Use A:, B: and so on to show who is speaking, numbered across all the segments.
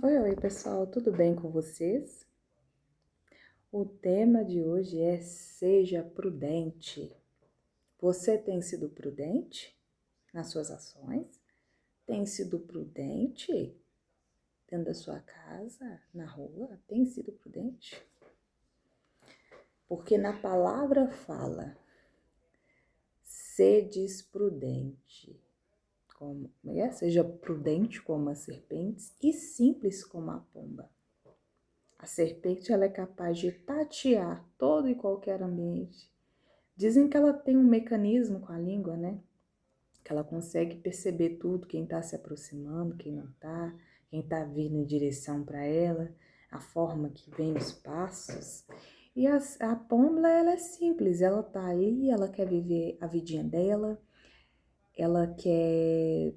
A: Oi, pessoal, tudo bem com vocês? O tema de hoje é seja prudente. Você tem sido prudente nas suas ações? Tem sido prudente dentro da sua casa, na rua? Tem sido prudente? Porque na palavra fala, sedes prudente. Seja prudente como as serpentes e simples como a pomba. A serpente ela é capaz de tatear todo e qualquer ambiente. Dizem que ela tem um mecanismo com a língua, né? Que ela consegue perceber tudo, quem está se aproximando, quem não está, quem está vindo em direção para ela, a forma que vem os passos. E a pomba, ela é simples, ela tá ali, ela quer viver a vidinha dela, ela quer,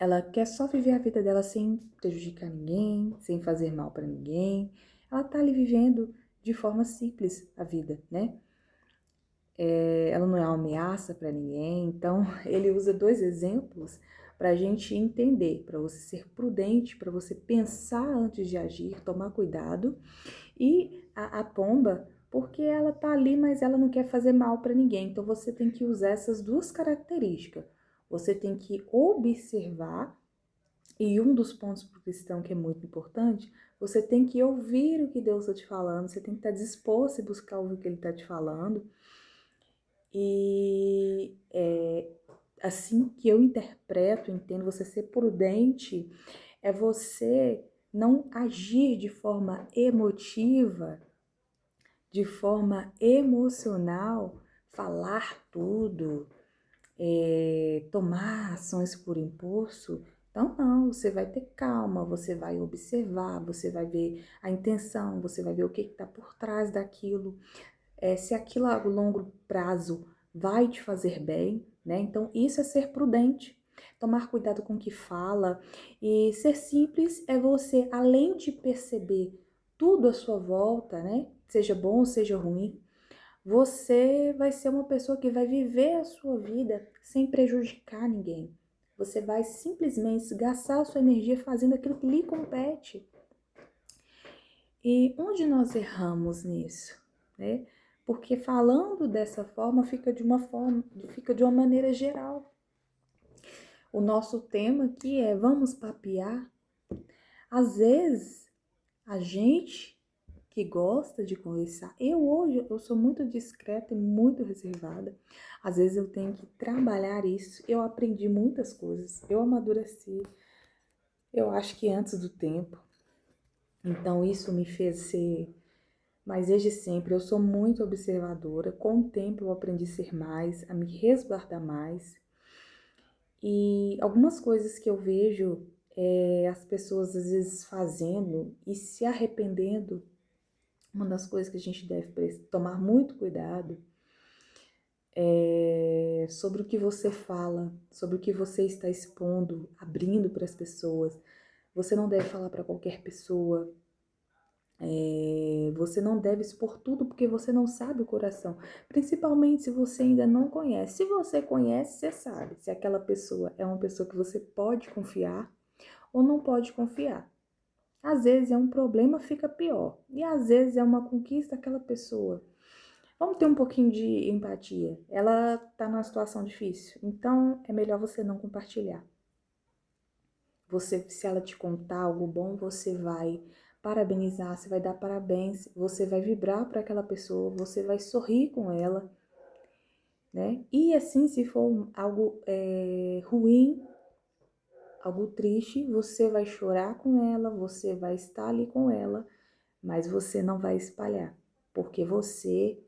A: ela quer só viver a vida dela sem prejudicar ninguém, sem fazer mal para ninguém. Ela tá ali vivendo de forma simples a vida, né? Ela não é uma ameaça para ninguém. Então, ele usa dois exemplos para a gente entender, para você ser prudente, para você pensar antes de agir, tomar cuidado. E a pomba, porque ela tá ali, mas ela não quer fazer mal para ninguém. Então, você tem que usar essas duas características. Você tem que observar, e um dos pontos para o cristão que é muito importante, você tem que ouvir o que Deus está te falando, você tem que estar disposto a buscar ouvir o que Ele está te falando. E assim que eu interpreto, entendo, você ser prudente é você não agir de forma emotiva, de forma emocional, falar tudo, tomar ações por impulso. Então, não, você vai ter calma, você vai observar, você vai ver a intenção, você vai ver o que está por trás daquilo. Se aquilo a longo prazo vai te fazer bem, né? Então, isso é ser prudente, tomar cuidado com o que fala. E ser simples é você, além de perceber tudo à sua volta, né? Seja bom ou seja ruim, você vai ser uma pessoa que vai viver a sua vida sem prejudicar ninguém. Você vai simplesmente gastar a sua energia fazendo aquilo que lhe compete. E onde nós erramos nisso, né? Porque falando dessa forma fica de uma maneira geral. O nosso tema aqui é vamos papear. Às vezes a gente que gosta de conversar, eu sou muito discreta e muito reservada. Às vezes eu tenho que trabalhar isso. Eu aprendi muitas coisas, eu amadureci. Eu acho que antes do tempo. Então isso me fez ser. Mas desde sempre eu sou muito observadora. Com o tempo eu aprendi a ser mais, a me resguardar mais. E algumas coisas que eu vejo as pessoas às vezes fazendo e se arrependendo, uma das coisas que a gente deve tomar muito cuidado é sobre o que você fala, sobre o que você está expondo, abrindo para as pessoas. Você não deve falar para qualquer pessoa. Você não deve expor tudo porque você não sabe o coração, principalmente se você ainda não conhece. Se você conhece, você sabe se aquela pessoa é uma pessoa que você pode confiar ou não pode confiar. Às vezes é um problema, fica pior, e às vezes é uma conquista aquela pessoa. Vamos ter um pouquinho de empatia. Ela está numa situação difícil, então é melhor você não compartilhar. Se ela te contar algo bom, você vai parabenizar, você vai dar parabéns, você vai vibrar para aquela pessoa, você vai sorrir com ela, né? E assim, se for algo ruim, algo triste, você vai chorar com ela, você vai estar ali com ela, mas você não vai espalhar, porque você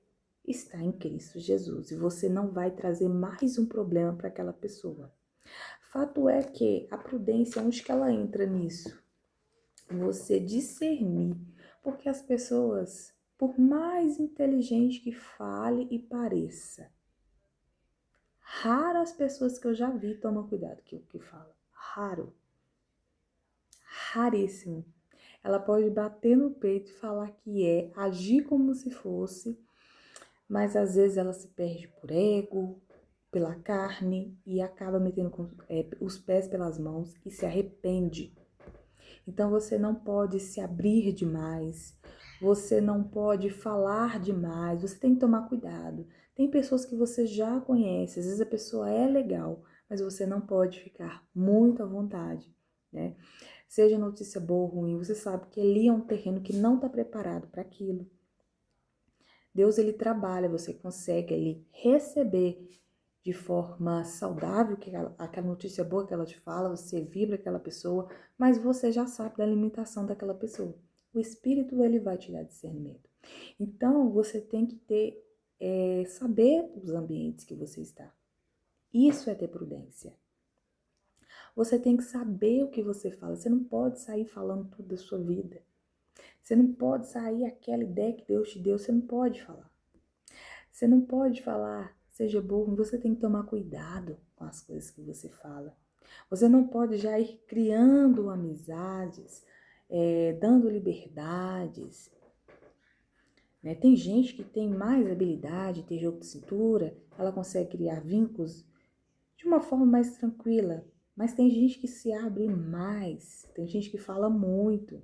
A: está em Cristo Jesus e você não vai trazer mais um problema para aquela pessoa. Fato é que a prudência, onde que ela entra nisso? Você discernir, porque as pessoas, por mais inteligente que fale e pareça, raro as pessoas que eu já vi tomam cuidado com o que fala. Raro. Raríssimo. Ela pode bater no peito e falar que agir como se fosse, mas às vezes ela se perde por ego, pela carne e acaba metendo os pés pelas mãos e se arrepende. Então você não pode se abrir demais, você não pode falar demais, você tem que tomar cuidado. Tem pessoas que você já conhece, às vezes a pessoa é legal, mas você não pode ficar muito à vontade, né? Seja notícia boa ou ruim, você sabe que ali é um terreno que não está preparado para aquilo. Deus, ele trabalha, você consegue ali receber de forma saudável aquela notícia boa que ela te fala, você vibra aquela pessoa, mas você já sabe da limitação daquela pessoa. O Espírito, ele vai te dar discernimento. Então, você tem que saber os ambientes que você está. Isso é ter prudência. Você tem que saber o que você fala. Você não pode sair falando tudo da sua vida. Você não pode sair aquela ideia que Deus te deu, você não pode falar. Você não pode falar, seja burro, você tem que tomar cuidado com as coisas que você fala. Você não pode já ir criando amizades, dando liberdades. Né? Tem gente que tem mais habilidade, tem jogo de cintura, ela consegue criar vínculos de uma forma mais tranquila. Mas tem gente que se abre mais, tem gente que fala muito.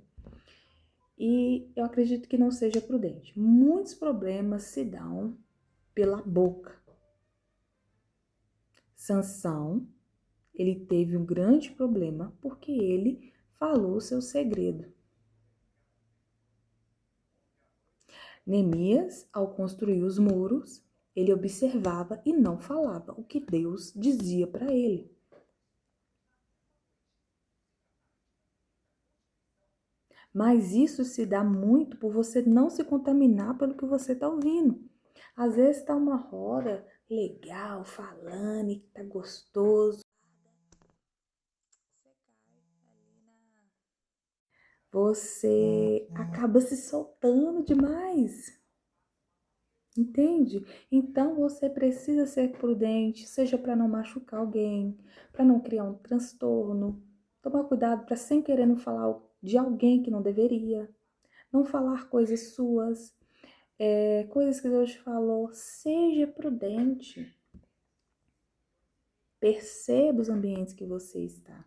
A: E eu acredito que não seja prudente. Muitos problemas se dão pela boca. Sansão, ele teve um grande problema porque ele falou o seu segredo. Neemias, ao construir os muros, ele observava e não falava o que Deus dizia para ele. Mas isso se dá muito por você não se contaminar pelo que você está ouvindo. Às vezes está uma roda legal, falando e tá gostoso. Você acaba se soltando demais. Entende? Então você precisa ser prudente, seja para não machucar alguém, para não criar um transtorno. Tomar cuidado para sem querer não falar de alguém que não deveria. Não falar coisas suas, coisas que Deus te falou. Seja prudente. Perceba os ambientes que você está.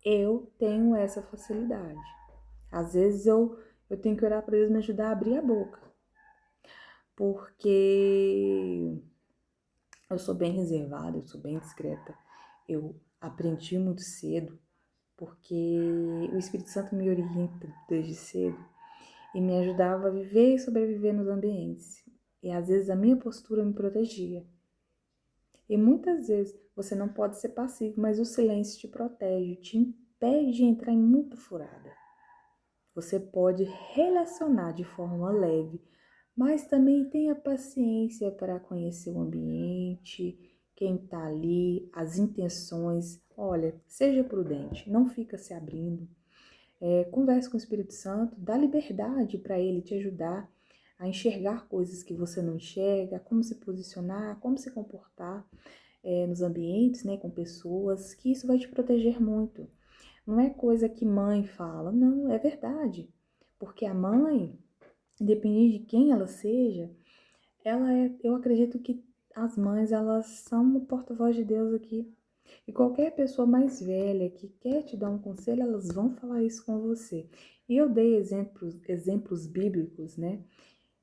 A: Eu tenho essa facilidade. Às vezes eu tenho que orar para Deus me ajudar a abrir a boca. Porque eu sou bem reservada, eu sou bem discreta. Eu aprendi muito cedo, porque o Espírito Santo me orienta desde cedo e me ajudava a viver e sobreviver nos ambientes. E às vezes a minha postura me protegia. E muitas vezes você não pode ser passivo, mas o silêncio te protege, te impede de entrar em muita furada. Você pode relacionar de forma leve, mas também tenha paciência para conhecer o ambiente, quem está ali, as intenções. Olha, seja prudente, não fica se abrindo. Converse com o Espírito Santo, dá liberdade para ele te ajudar a enxergar coisas que você não enxerga, como se posicionar, como se comportar nos ambientes, né, com pessoas, que isso vai te proteger muito. Não é coisa que mãe fala, não, é verdade. Porque a mãe, independente de quem ela seja, eu acredito que as mães, elas são o porta-voz de Deus aqui. E qualquer pessoa mais velha que quer te dar um conselho, elas vão falar isso com você. E eu dei exemplos bíblicos, né?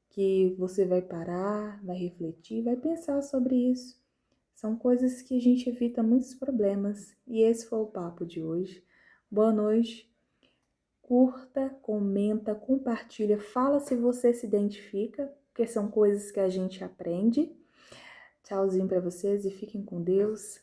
A: Que você vai parar, vai refletir, vai pensar sobre isso. São coisas que a gente evita muitos problemas. E esse foi o papo de hoje. Boa noite. Curta, comenta, compartilha, fala se você se identifica, porque são coisas que a gente aprende. Tchauzinho para vocês e fiquem com Deus.